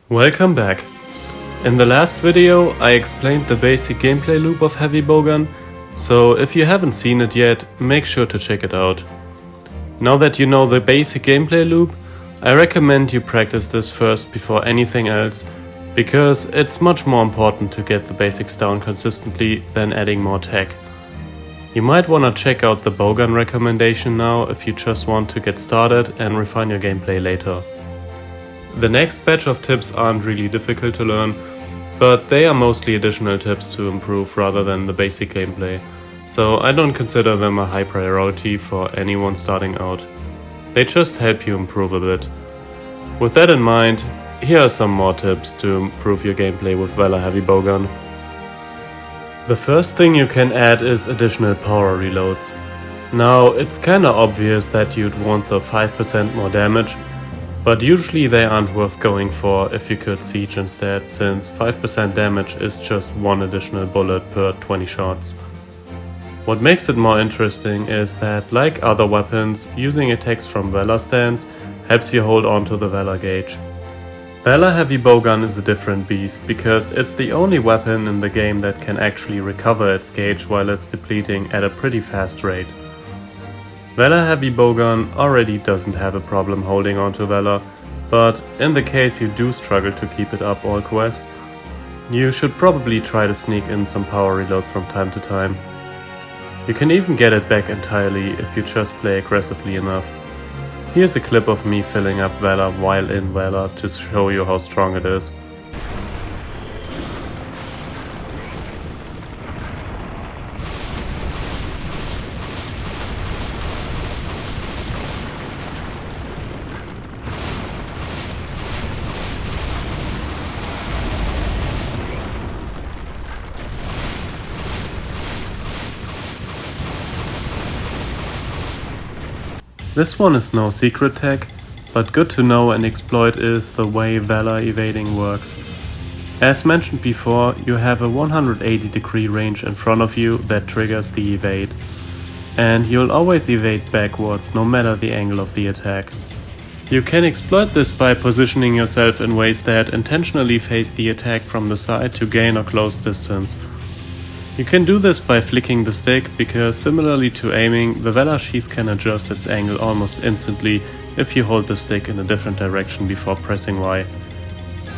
Welcome back. In the last video I explained the basic gameplay loop of Heavy Bowgun, so if you haven't seen it yet, make sure to check it out. Now that you know the basic gameplay loop, I recommend you practice this first before anything else, because it's much more important to get the basics down consistently than adding more tech. You might wanna check out the Bowgun recommendation now if you just want to get started and refine your gameplay later. The next batch of tips aren't really difficult to learn, but they are mostly additional tips to improve rather than the basic gameplay, so I don't consider them a high priority for anyone starting out. They just help you improve a bit. With that in mind, here are some more tips to improve your gameplay with Valor Heavy Bowgun. The first thing you can add is additional power reloads. Now, it's kinda obvious that you'd want the 5% more damage, but usually they aren't worth going for if you could siege instead, since 5% damage is just one additional bullet per 20 shots. What makes it more interesting is that, like other weapons, using attacks from Valor stance helps you hold on to the Valor gauge. Valor Heavy Bowgun is a different beast because it's the only weapon in the game that can actually recover its gauge while it's depleting at a pretty fast rate. Valor Heavy Bowgun already doesn't have a problem holding on to Valor, but in the case you do struggle to keep it up all quest, you should probably try to sneak in some power reloads from time to time. You can even get it back entirely if you just play aggressively enough. Here's a clip of me filling up Valor while in Valor to show you how strong it is. This one is no secret tech, but good to know and exploit is the way Valor evading works. As mentioned before, you have a 180-degree range in front of you that triggers the evade, and you'll always evade backwards no matter the angle of the attack. You can exploit this by positioning yourself in ways that intentionally face the attack from the side to gain a close distance. You can do this by flicking the stick, because similarly to aiming, the Valor Sheathe can adjust its angle almost instantly if you hold the stick in a different direction before pressing Y.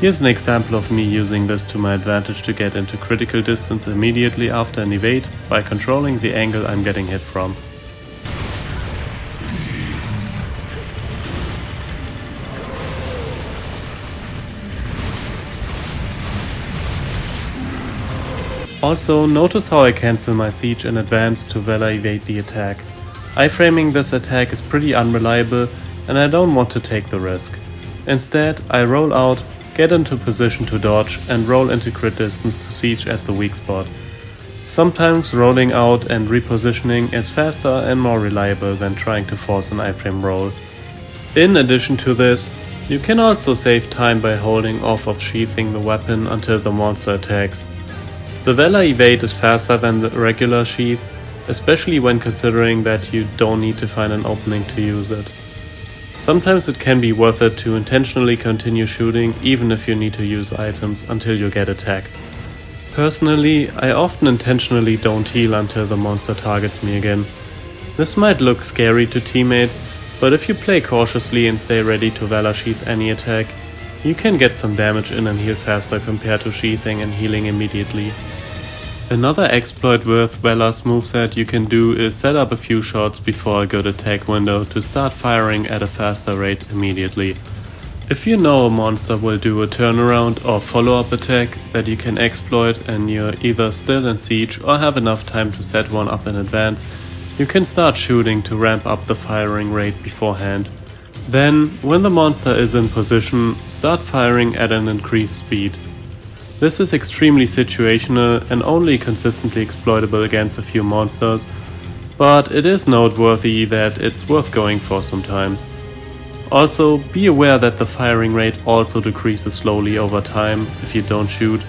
Here's an example of me using this to my advantage to get into critical distance immediately after an evade by controlling the angle I'm getting hit from. Also, notice how I cancel my siege in advance to Valor evade the attack. Iframing this attack is pretty unreliable and I don't want to take the risk. Instead, I roll out, get into position to dodge and roll into crit distance to siege at the weak spot. Sometimes rolling out and repositioning is faster and more reliable than trying to force an iframe roll. In addition to this, you can also save time by holding off of sheathing the weapon until the monster attacks. The Valor evade is faster than the regular Sheathe, especially when considering that you don't need to find an opening to use it. Sometimes it can be worth it to intentionally continue shooting even if you need to use items until you get attacked. Personally, I often intentionally don't heal until the monster targets me again. This might look scary to teammates, but if you play cautiously and stay ready to Valor Sheathe any attack, you can get some damage in and heal faster compared to sheathing and healing immediately. Another exploit with Valor's moveset you can do is set up a few shots before a good attack window to start firing at a faster rate immediately. If you know a monster will do a turnaround or follow-up attack that you can exploit and you're either still in siege or have enough time to set one up in advance, you can start shooting to ramp up the firing rate beforehand. Then, when the monster is in position, start firing at an increased speed. This is extremely situational and only consistently exploitable against a few monsters, but it is noteworthy that it's worth going for sometimes. Also, be aware that the firing rate also decreases slowly over time if you don't shoot,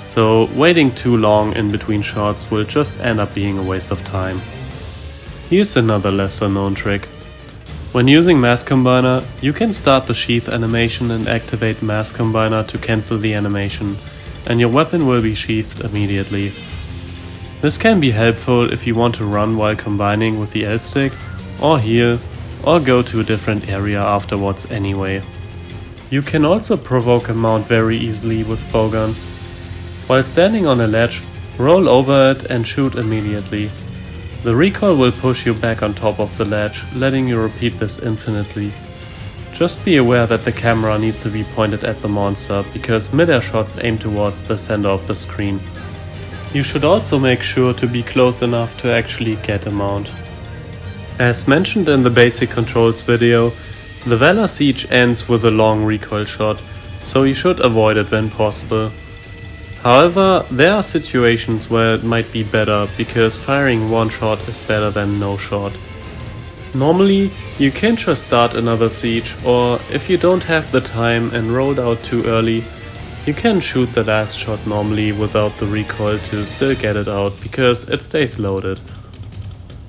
so waiting too long in between shots will just end up being a waste of time. Here's another lesser known trick. When using Mass Combiner, you can start the Sheathe animation and activate Mass Combiner to cancel the animation, and your weapon will be sheathed immediately. This can be helpful if you want to run while combining with the L stick, or heal, or go to a different area afterwards anyway. You can also provoke a mount very easily with bowguns. While standing on a ledge, roll over it and shoot immediately. The recoil will push you back on top of the ledge, letting you repeat this infinitely. Just be aware that the camera needs to be pointed at the monster, because mid-air shots aim towards the center of the screen. You should also make sure to be close enough to actually get a mount. As mentioned in the basic controls video, the Valor siege ends with a long recoil shot, so you should avoid it when possible. However, there are situations where it might be better, because firing one shot is better than no shot. Normally, you can just start another siege, or if you don't have the time and rolled out too early, you can shoot the last shot normally without the recoil to still get it out, because it stays loaded.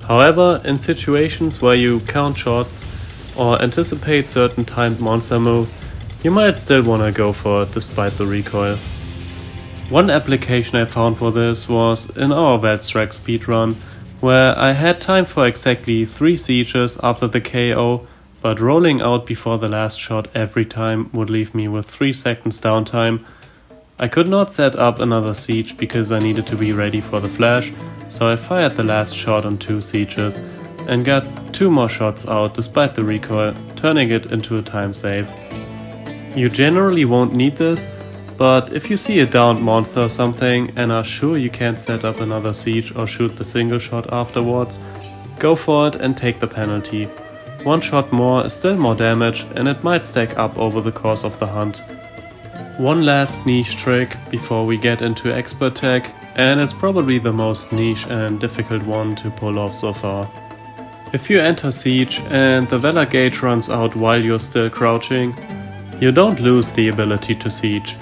However, in situations where you count shots or anticipate certain timed monster moves, you might still wanna go for it despite the recoil. One application I found for this was in our Weclcome speedrun, where I had time for exactly 3 sieges after the KO, but rolling out before the last shot every time would leave me with 3 seconds downtime. I could not set up another siege because I needed to be ready for the flash, so I fired the last shot on 2 sieges and got 2 more shots out despite the recoil, turning it into a time save. You generally won't need this, but if you see a downed monster or something and are sure you can't set up another siege or shoot the single shot afterwards, go for it and take the penalty. 1 shot more is still more damage and it might stack up over the course of the hunt. One last niche trick before we get into expert tech, and it's probably the most niche and difficult one to pull off so far. If you enter siege and the Valor gauge runs out while you're still crouching, you don't lose the ability to siege.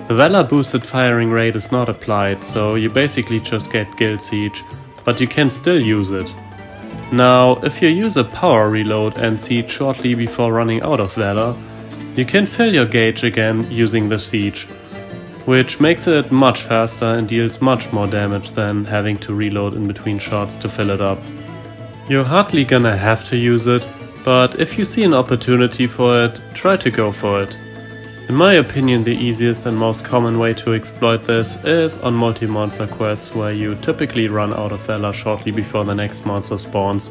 The Valor boosted firing rate is not applied, so you basically just get guild siege, but you can still use it. Now, if you use a power reload and siege shortly before running out of Valor, you can fill your gauge again using the siege, which makes it much faster and deals much more damage than having to reload in between shots to fill it up. You're hardly gonna have to use it, but if you see an opportunity for it, try to go for it. In my opinion, the easiest and most common way to exploit this is on multi-monster quests where you typically run out of Valor shortly before the next monster spawns.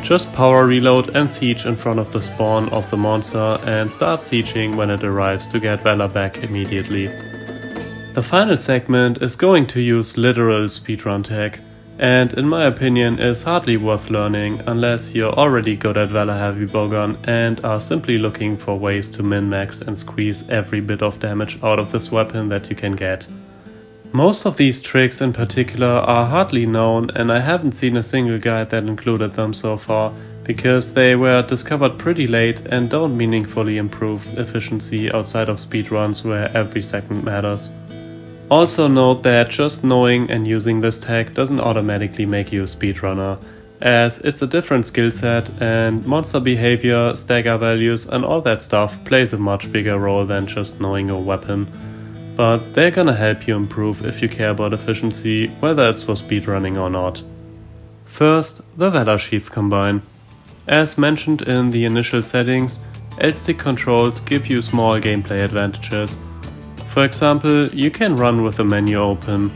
Just power reload and siege in front of the spawn of the monster and start sieging when it arrives to get Valor back immediately. The final segment is going to use literal speedrun tech, and in my opinion is hardly worth learning unless you're already good at Valor heavy bowgun and are simply looking for ways to min-max and squeeze every bit of damage out of this weapon that you can get. Most of these tricks in particular are hardly known, and I haven't seen a single guide that included them so far, because they were discovered pretty late and don't meaningfully improve efficiency outside of speedruns where every second matters. Also note that just knowing and using this tech doesn't automatically make you a speedrunner, as it's a different skill set and monster behavior, stagger values and all that stuff plays a much bigger role than just knowing your weapon. But they're gonna help you improve if you care about efficiency, whether it's for speedrunning or not. First, the Valor Sheathe combine. As mentioned in the initial settings, L-stick controls give you small gameplay advantages. For example, you can run with the menu open.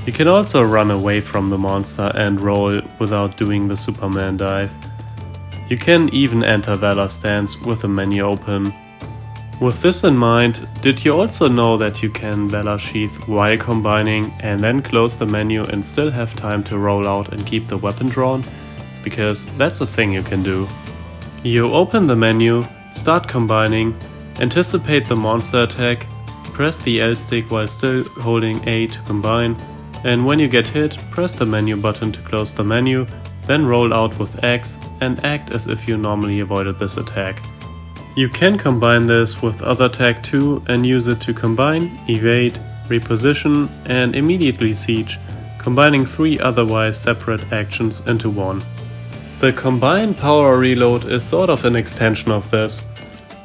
You can also run away from the monster and roll without doing the Superman dive. You can even enter Valor stance with the menu open. With this in mind, did you also know that you can Valor Sheathe while combining and then close the menu and still have time to roll out and keep the weapon drawn? Because that's a thing you can do. You open the menu, start combining, anticipate the monster attack, press the L stick while still holding A to combine, and when you get hit, press the menu button to close the menu, then roll out with X and act as if you normally avoided this attack. You can combine this with other tech too and use it to combine, evade, reposition and immediately siege, combining 3 otherwise separate actions into one. The combined power reload is sort of an extension of this.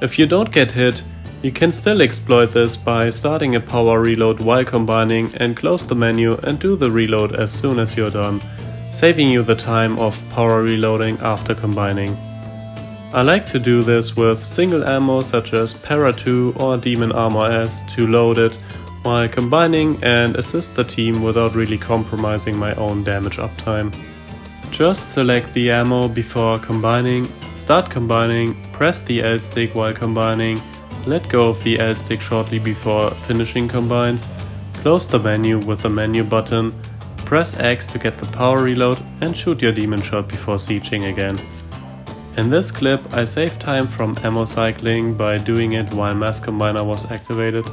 If you don't get hit, you can still exploit this by starting a power reload while combining and close the menu and do the reload as soon as you're done, saving you the time of power reloading after combining. I like to do this with single ammo such as Para 2 or Demon Armor S to load it while combining and assist the team without really compromising my own damage uptime. Just select the ammo before combining, start combining, press the L stick while combining, let go of the L stick shortly before finishing combines, close the menu with the menu button, press X to get the power reload and shoot your demon shot before sieging again. In this clip I saved time from ammo cycling by doing it while Mass Combiner was activated,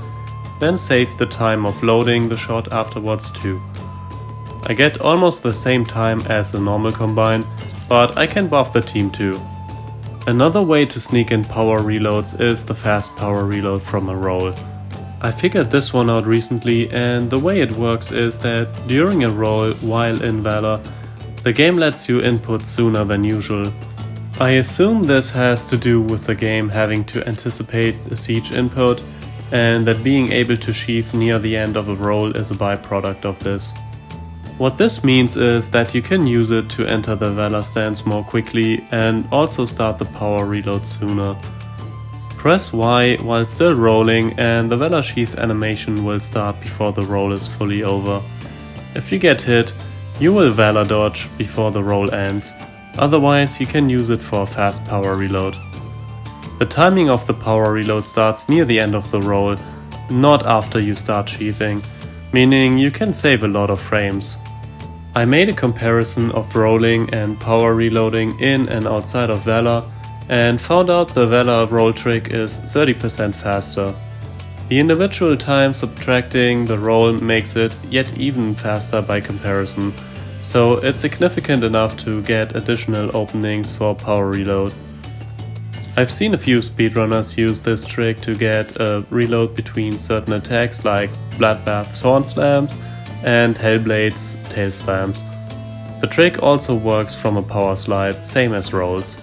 then saved the time of loading the shot afterwards too. I get almost the same time as a normal combine, but I can buff the team too. Another way to sneak in power reloads is the fast power reload from a roll. I figured this one out recently, and the way it works is that during a roll while in Valor, the game lets you input sooner than usual. I assume this has to do with the game having to anticipate the siege input, and that being able to sheathe near the end of a roll is a byproduct of this. What this means is that you can use it to enter the Valor stance more quickly and also start the power reload sooner. Press Y while still rolling and the Valor Sheathe animation will start before the roll is fully over. If you get hit, you will Valor dodge before the roll ends, otherwise you can use it for a fast power reload. The timing of the power reload starts near the end of the roll, not after you start sheathing, meaning you can save a lot of frames. I made a comparison of rolling and power reloading in and outside of Valor and found out the Valor roll trick is 30% faster. The individual time subtracting the roll makes it yet even faster by comparison, so it's significant enough to get additional openings for power reload. I've seen a few speedrunners use this trick to get a reload between certain attacks like Bloodbath Thorn Slams and Hellblade's Tail Slams. The trick also works from a power slide, same as rolls.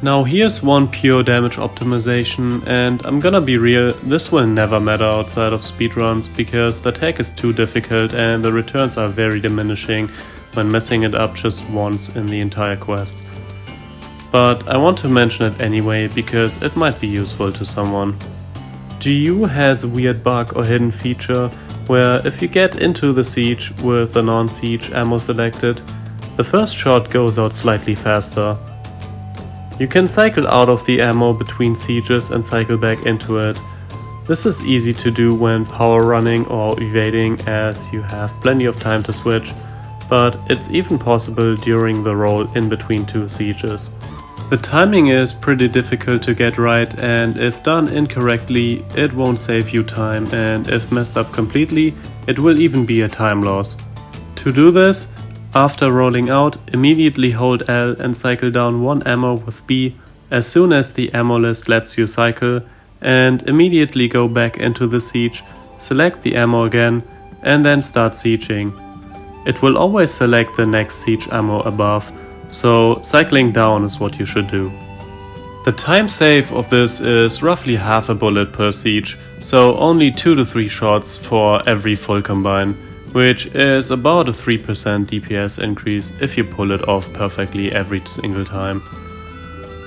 Now here's one pure damage optimization, and I'm gonna be real, this will never matter outside of speedruns because the tech is too difficult and the returns are very diminishing when messing it up just once in the entire quest. But I want to mention it anyway because it might be useful to someone. GU has a weird bug or hidden feature where if you get into the siege with the non-siege ammo selected, the first shot goes out slightly faster. You can cycle out of the ammo between sieges and cycle back into it. This is easy to do when power running or evading as you have plenty of time to switch, but it's even possible during the roll in between two sieges. The timing is pretty difficult to get right, and if done incorrectly, it won't save you time, and if messed up completely, it will even be a time loss. To do this, after rolling out, immediately hold L and cycle down one ammo with B as soon as the ammo list lets you cycle, and immediately go back into the siege, select the ammo again, and then start sieging. It will always select the next siege ammo above, so cycling down is what you should do. The time save of this is roughly half a bullet per siege, so only 2 to 3 shots for every full combine, which is about a 3% DPS increase if you pull it off perfectly every single time.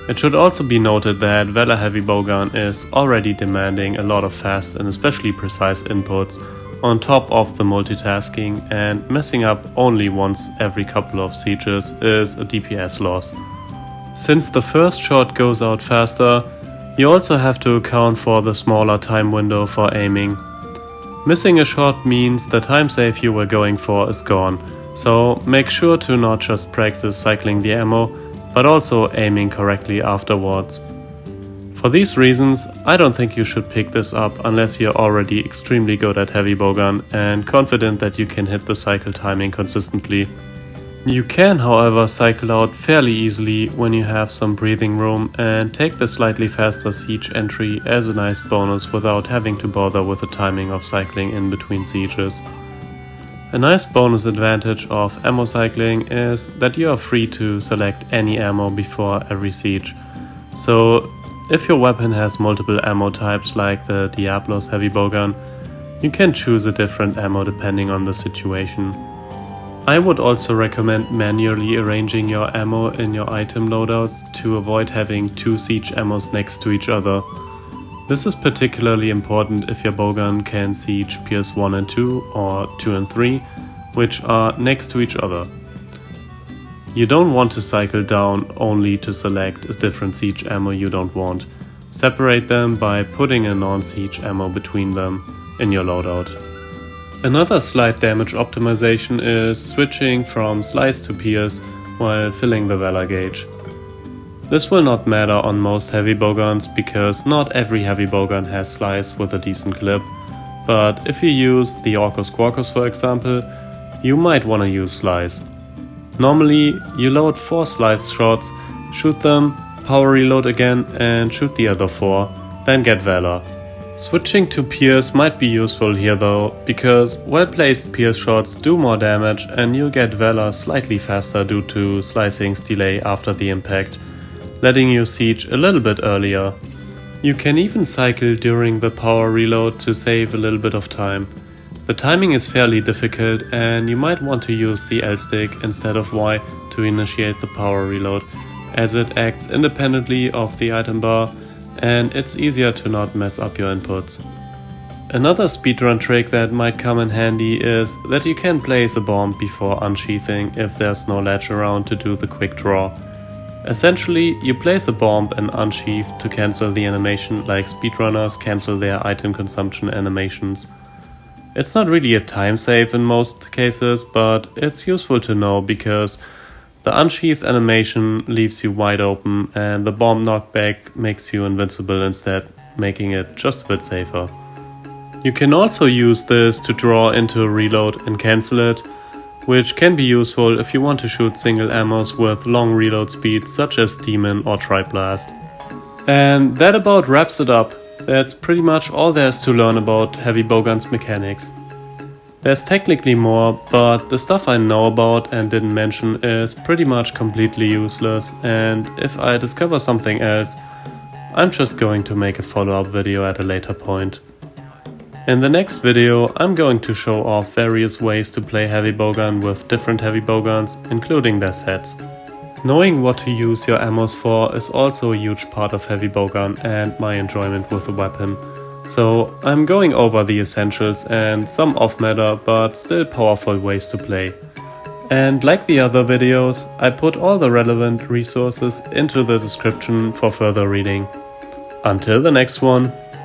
It should also be noted that Valor Heavy Bowgun is already demanding a lot of fast and especially precise inputs, on top of the multitasking, and messing up only once every couple of sieges is a DPS loss. Since the first shot goes out faster, you also have to account for the smaller time window for aiming. Missing a shot means the time save you were going for is gone, so make sure to not just practice cycling the ammo, but also aiming correctly afterwards. For these reasons, I don't think you should pick this up unless you're already extremely good at heavy bowgun and confident that you can hit the cycle timing consistently. You can, however, cycle out fairly easily when you have some breathing room and take the slightly faster siege entry as a nice bonus without having to bother with the timing of cycling in between sieges. A nice bonus advantage of ammo cycling is that you are free to select any ammo before every siege. So if your weapon has multiple ammo types like the Diablo's heavy bowgun, you can choose a different ammo depending on the situation. I would also recommend manually arranging your ammo in your item loadouts to avoid having two siege ammos next to each other. This is particularly important if your bowgun can siege Pierce 1 and 2 or 2 and 3, which are next to each other. You don't want to cycle down only to select a different siege ammo you don't want. Separate them by putting a non-siege ammo between them in your loadout. Another slight damage optimization is switching from slice to pierce while filling the Valor gauge. This will not matter on most heavy bowguns because not every heavy bowgun has slice with a decent clip, but if you use the Orcus Quorcus for example, you might want to use slice. Normally you load 4 slice shots, shoot them, power reload again and shoot the other 4, then get Valor. Switching to pierce might be useful here though, because well-placed pierce shots do more damage and you'll get Valor slightly faster due to slicing's delay after the impact, letting you siege a little bit earlier. You can even cycle during the power reload to save a little bit of time. The timing is fairly difficult and you might want to use the L stick instead of Y to initiate the power reload, as it acts independently of the item bar and it's easier to not mess up your inputs. Another speedrun trick that might come in handy is that you can place a bomb before unsheathing if there's no ledge around to do the quick draw. Essentially, you place a bomb and unsheath to cancel the animation like speedrunners cancel their item consumption animations. It's not really a time save in most cases, but it's useful to know because the unsheath animation leaves you wide open and the bomb knockback makes you invincible instead, making it just a bit safer. You can also use this to draw into a reload and cancel it, which can be useful if you want to shoot single ammos with long reload speed such as Demon or Tri-Blast. And that about wraps it up. That's pretty much all there is to learn about heavy bowguns mechanics. There's technically more, but the stuff I know about and didn't mention is pretty much completely useless, and if I discover something else, I'm just going to make a follow-up video at a later point. In the next video, I'm going to show off various ways to play heavy bowgun with different heavy bowguns, including their sets. Knowing what to use your ammos for is also a huge part of heavy bowgun and my enjoyment with the weapon. So I'm going over the essentials and some off-matter but still powerful ways to play. And like the other videos, I put all the relevant resources into the description for further reading. Until the next one.